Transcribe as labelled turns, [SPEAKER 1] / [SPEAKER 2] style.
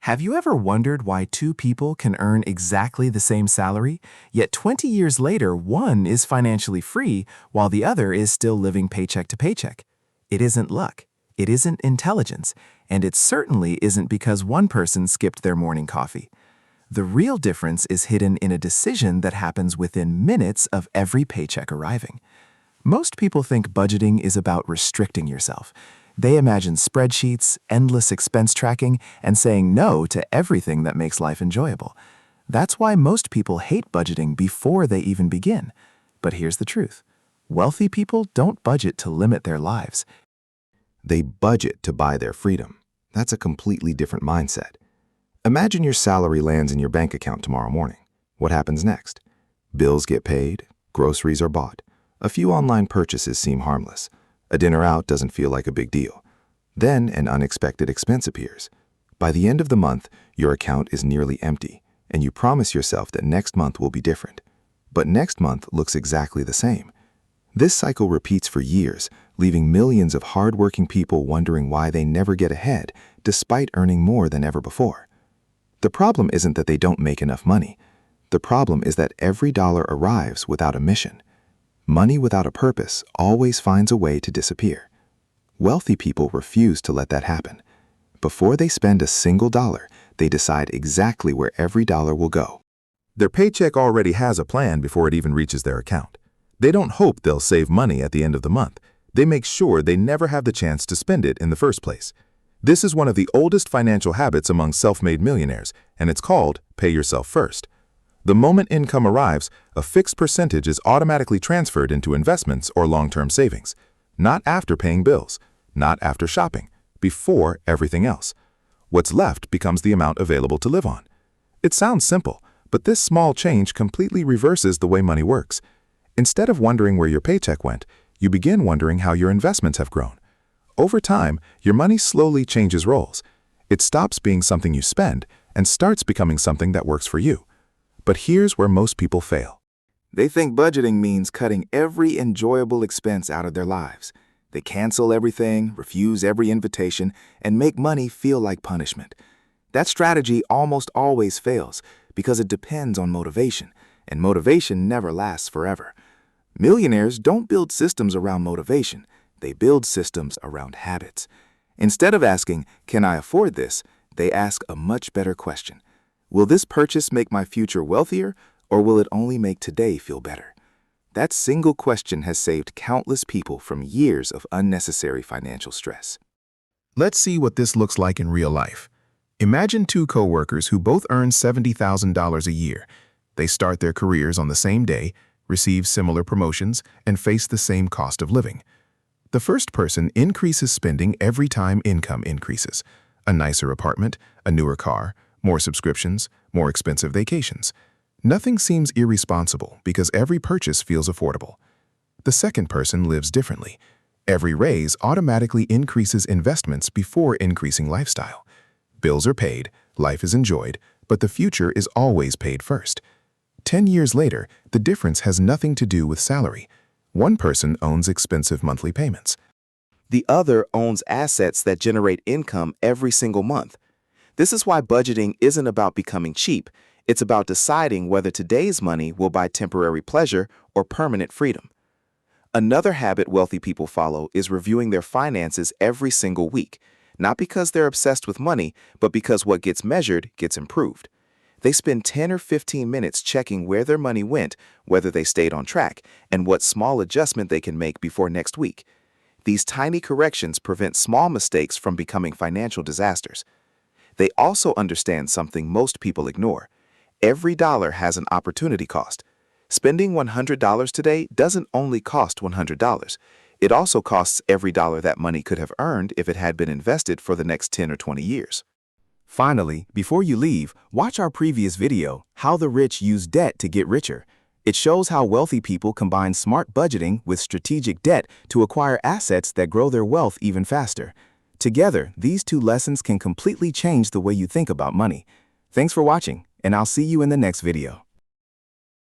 [SPEAKER 1] Have you ever wondered why two people can earn exactly the same salary, yet 20 years later one is financially free while the other is still living paycheck to paycheck? It isn't luck, it isn't intelligence, and it certainly isn't because one person skipped their morning coffee. The real difference is hidden in a decision that happens within minutes of every paycheck arriving. Most people think budgeting is about restricting yourself. They imagine spreadsheets, endless expense tracking, and saying no to everything that makes life enjoyable. That's why most people hate budgeting before they even begin. But here's the truth. Wealthy people don't budget to limit their lives.
[SPEAKER 2] They budget to buy their freedom. That's a completely different mindset. Imagine your salary lands in your bank account tomorrow morning. What happens next? Bills get paid, groceries are bought. A few online purchases seem harmless. A dinner out doesn't feel like a big deal. Then an unexpected expense appears. By the end of the month, your account is nearly empty, and you promise yourself that next month will be different. But next month looks exactly the same. This cycle repeats for years, leaving millions of hardworking people wondering why they never get ahead, despite earning more than ever before. The problem isn't that they don't make enough money. The problem is that every dollar arrives without a mission. Money without a purpose always finds a way to disappear. Wealthy people refuse to let that happen. Before they spend a single dollar, they decide exactly where every dollar will go.
[SPEAKER 3] Their paycheck already has a plan before it even reaches their account. They don't hope they'll save money at the end of the month. They make sure they never have the chance to spend it in the first place. This is one of the oldest financial habits among self-made millionaires, and it's called pay yourself first. The moment income arrives, a fixed percentage is automatically transferred into investments or long-term savings. Not after paying bills, not after shopping, before everything else. What's left becomes the amount available to live on. It sounds simple, but this small change completely reverses the way money works. Instead of wondering where your paycheck went, you begin wondering how your investments have grown. Over time, your money slowly changes roles. It stops being something you spend and starts becoming something that works for you. But here's where most people fail.
[SPEAKER 1] They think budgeting means cutting every enjoyable expense out of their lives. They cancel everything, refuse every invitation, and make money feel like punishment. That strategy almost always fails because it depends on motivation, and motivation never lasts forever. Millionaires don't build systems around motivation. They build systems around habits. Instead of asking, "Can I afford this?" they ask a much better question. Will this purchase make my future wealthier, or will it only make today feel better? That single question has saved countless people from years of unnecessary financial stress.
[SPEAKER 4] Let's see what this looks like in real life. Imagine two coworkers who both earn $70,000 a year. They start their careers on the same day, receive similar promotions, and face the same cost of living. The first person increases spending every time income increases. A nicer apartment, a newer car, more subscriptions, more expensive vacations. Nothing seems irresponsible because every purchase feels affordable. The second person lives differently. Every raise automatically increases investments before increasing lifestyle. Bills are paid, life is enjoyed, but the future is always paid first. 10 years later, the difference has nothing to do with salary. One person owns expensive monthly payments.
[SPEAKER 1] The other owns assets that generate income every single month. This is why budgeting isn't about becoming cheap. It's about deciding whether today's money will buy temporary pleasure or permanent freedom. Another habit wealthy people follow is reviewing their finances every single week, not because they're obsessed with money, but because what gets measured gets improved. They spend 10 or 15 minutes checking where their money went, whether they stayed on track, and what small adjustment they can make before next week. These tiny corrections prevent small mistakes from becoming financial disasters. They also understand something most people ignore. Every dollar has an opportunity cost. Spending $100 today doesn't only cost $100. It also costs every dollar that money could have earned if it had been invested for the next 10 or 20 years. Finally, before you leave, watch our previous video, How the Rich Use Debt to Get Richer. It shows how wealthy people combine smart budgeting with strategic debt to acquire assets that grow their wealth even faster. Together, these two lessons can completely change the way you think about money. Thanks for watching, and I'll see you in the next video.